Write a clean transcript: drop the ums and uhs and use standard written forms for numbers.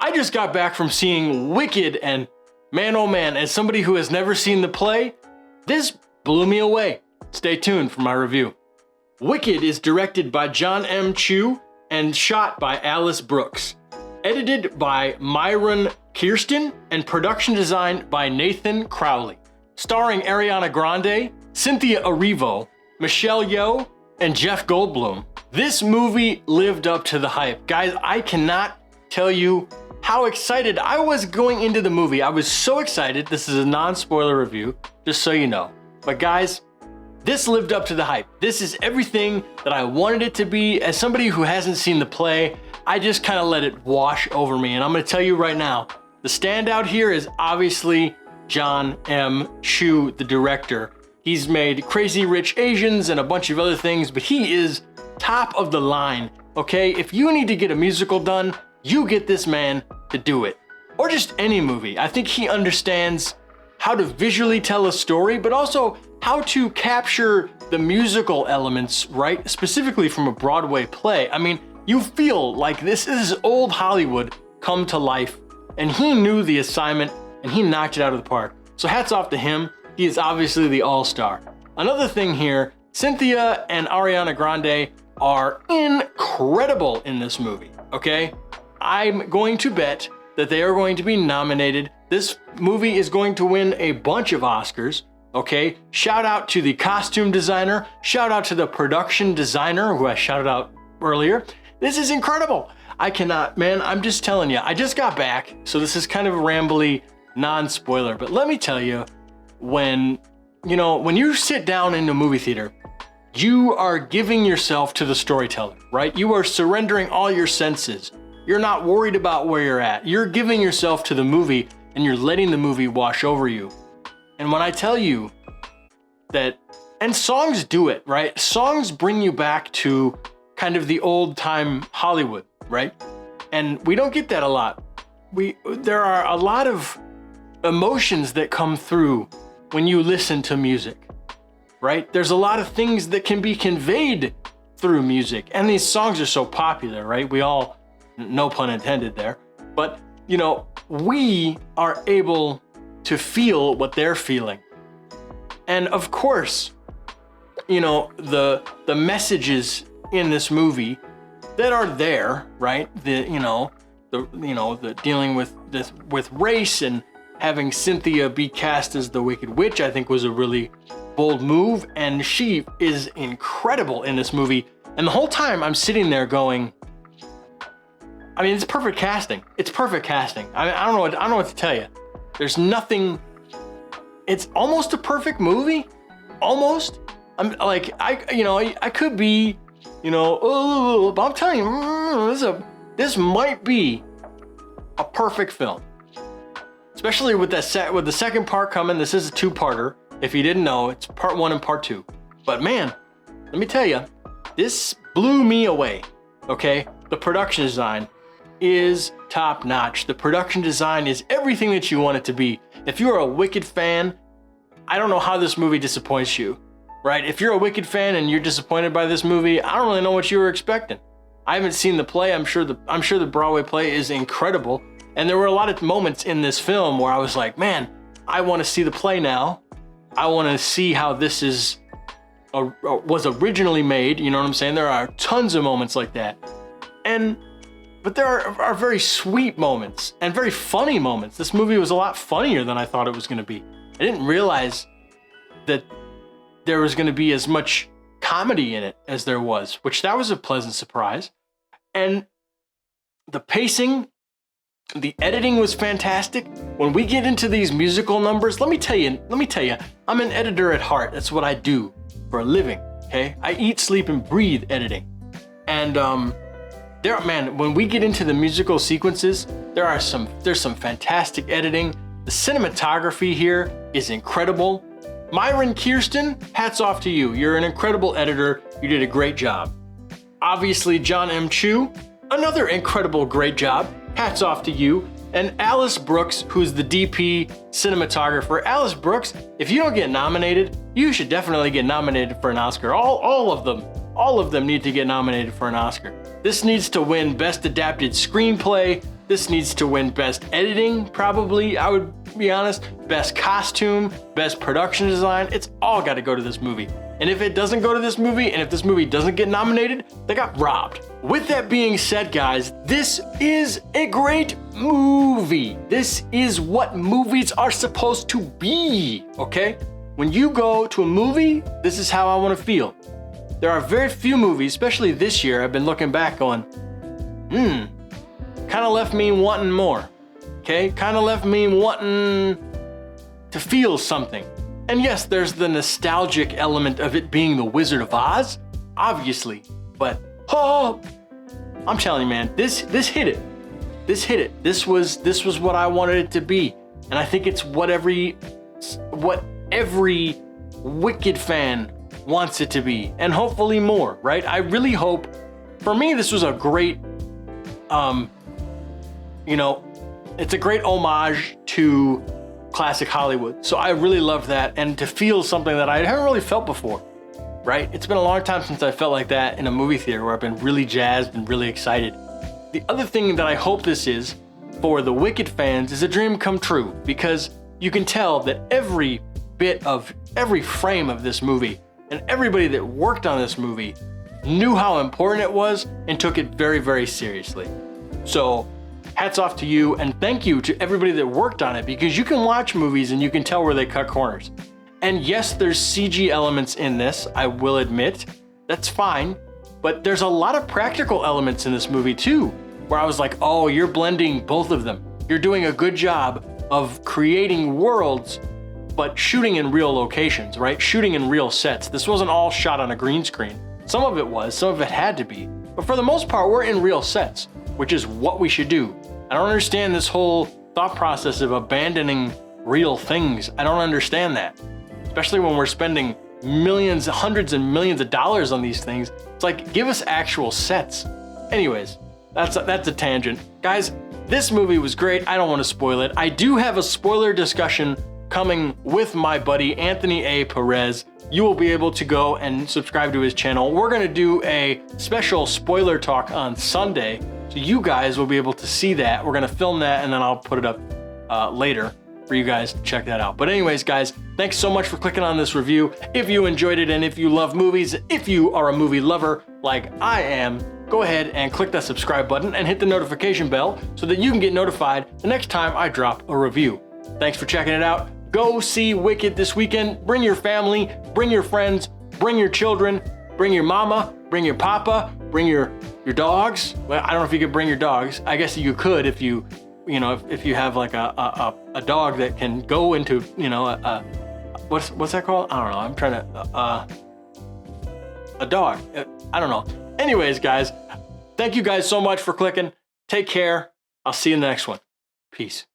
I just got back from seeing Wicked, and man oh man, as somebody who has never seen the play, this blew me away. Stay tuned for my review. Wicked is directed by John M. Chu and shot by Alice Brooks. Edited by Myron Kirsten and production design by Nathan Crowley. Starring Ariana Grande, Cynthia Erivo, Michelle Yeoh, and Jeff Goldblum. This movie lived up to the hype. Guys, I cannot tell you how excited I was going into the movie. I was so excited. This is a non-spoiler review, just so you know. But guys, this lived up to the hype. This is everything that I wanted it to be. As somebody who hasn't seen the play, I just kind of let it wash over me. And I'm gonna tell you right now, the standout here is obviously John M. Chu, the director. He's made Crazy Rich Asians and a bunch of other things, but he is top of the line, okay? If you need to get a musical done, you get this man to do it. Or just any movie. I think he understands how to visually tell a story, but also how to capture the musical elements, right? Specifically from a Broadway play. I mean, you feel like this is old Hollywood come to life, and he knew the assignment and he knocked it out of the park. So hats off to him. He is obviously the all-star. Another thing here, Cynthia and Ariana Grande are incredible in this movie, okay? I'm going to bet that they are going to be nominated. This movie is going to win a bunch of Oscars, okay? Shout out to the costume designer. Shout out to the production designer who I shouted out earlier. This is incredible. I cannot, man, I'm just telling you, I just got back, so this is kind of a rambly non-spoiler, but let me tell you, when you sit down in a movie theater, you are giving yourself to the storyteller, right? You are surrendering all your senses. You're not worried about where you're at. You're giving yourself to the movie and you're letting the movie wash over you. And when I tell you that, and songs do it, right? Songs bring you back to kind of the old time Hollywood, right? And we don't get that a lot. There are a lot of emotions that come through when you listen to music, right? There's a lot of things that can be conveyed through music, and these songs are so popular, right? We all, no pun intended there, but we are able to feel what they're feeling. And of course, the messages in this movie that are there, right? The dealing with this, with race, and having Cynthia be cast as the Wicked Witch, I think was a really bold move, and she is incredible in this movie. And the whole time I'm sitting there going, I mean, it's perfect casting. It's perfect casting. I don't know what to tell you. There's nothing. It's almost a perfect movie. Almost. I'm like, I could be, but I'm telling you, this might be a perfect film. Especially with the second part coming. This is a two-parter. If you didn't know, it's part 1 and part 2. But man, let me tell you, this blew me away. Okay, the production design is top-notch. The production design is everything that you want it to be. If you're a Wicked fan, I don't know how this movie disappoints you, right? If you're a Wicked fan and you're disappointed by this movie, I don't really know what you were expecting. I haven't seen the play. I'm sure the Broadway play is incredible. And there were a lot of moments in this film where I was like, man, I want to see the play now. I want to see how this was originally made. You know what I'm saying? There are tons of moments like that. But there are very sweet moments and very funny moments. This movie was a lot funnier than I thought it was going to be. I didn't realize that there was going to be as much comedy in it as there was, which that was a pleasant surprise. And the pacing, the editing was fantastic. When we get into these musical numbers, let me tell you, I'm an editor at heart. That's what I do for a living, okay? I eat, sleep, and breathe editing. And when we get into the musical sequences, there's some fantastic editing. The cinematography here is incredible. Myron Kirsten, hats off to you. You're an incredible editor. You did a great job. Obviously, John M. Chu, another incredible, great job. Hats off to you. And Alice Brooks, who's the DP cinematographer. Alice Brooks, if you don't get nominated, you should definitely get nominated for an Oscar. All of them need to get nominated for an Oscar. This needs to win Best Adapted Screenplay, This needs to win best editing, probably, I would be honest. Best costume, best production design. It's all got to go to this movie. And if it doesn't go to this movie, and if this movie doesn't get nominated, they got robbed. With that being said, guys, this is a great movie. This is what movies are supposed to be, okay? When you go to a movie, this is how I want to feel. There are very few movies, especially this year, I've been looking back going, kind of left me wanting more, okay? Kind of left me wanting to feel something. And yes, there's the nostalgic element of it being the Wizard of Oz, obviously, but I'm telling you, man, this hit it. This hit it. This was what I wanted it to be. And I think it's what every Wicked fan wants it to be, and hopefully more, right? I really hope, for me, this was a great, it's a great homage to classic Hollywood. So I really love that, and to feel something that I haven't really felt before, right? It's been a long time since I felt like that in a movie theater where I've been really jazzed and really excited. The other thing that I hope this is for the Wicked fans is a dream come true, because you can tell that every bit of every frame of this movie and everybody that worked on this movie knew how important it was and took it very, very seriously. So hats off to you, and thank you to everybody that worked on it, because you can watch movies and you can tell where they cut corners. And yes, there's CG elements in this, I will admit. That's fine. But there's a lot of practical elements in this movie too, where I was like, oh, you're blending both of them. You're doing a good job of creating worlds, but shooting in real locations, right? Shooting in real sets. This wasn't all shot on a green screen. Some of it was, some of it had to be. But for the most part, we're in real sets, which is what we should do. I don't understand this whole thought process of abandoning real things. I don't understand that. Especially when we're spending millions, hundreds and millions of dollars on these things. It's like, give us actual sets. Anyways, that's a tangent. Guys, this movie was great. I don't want to spoil it. I do have a spoiler discussion coming with my buddy, Anthony A. Perez. You will be able to go and subscribe to his channel. We're gonna do a special spoiler talk on Sunday, so you guys will be able to see that. We're gonna film that, and then I'll put it up later for you guys to check that out. But anyways, guys, thanks so much for clicking on this review. If you enjoyed it, and if you love movies, if you are a movie lover like I am, go ahead and click that subscribe button and hit the notification bell so that you can get notified the next time I drop a review. Thanks for checking it out. Go see Wicked this weekend. Bring your family, bring your friends, bring your children, bring your mama, bring your papa, bring your dogs. Well, I don't know if you could bring your dogs. I guess you could if you have like a dog that can go into, what's that called? I don't know. I'm trying to, a dog. I don't know. Anyways, guys, thank you guys so much for clicking. Take care. I'll see you in the next one. Peace.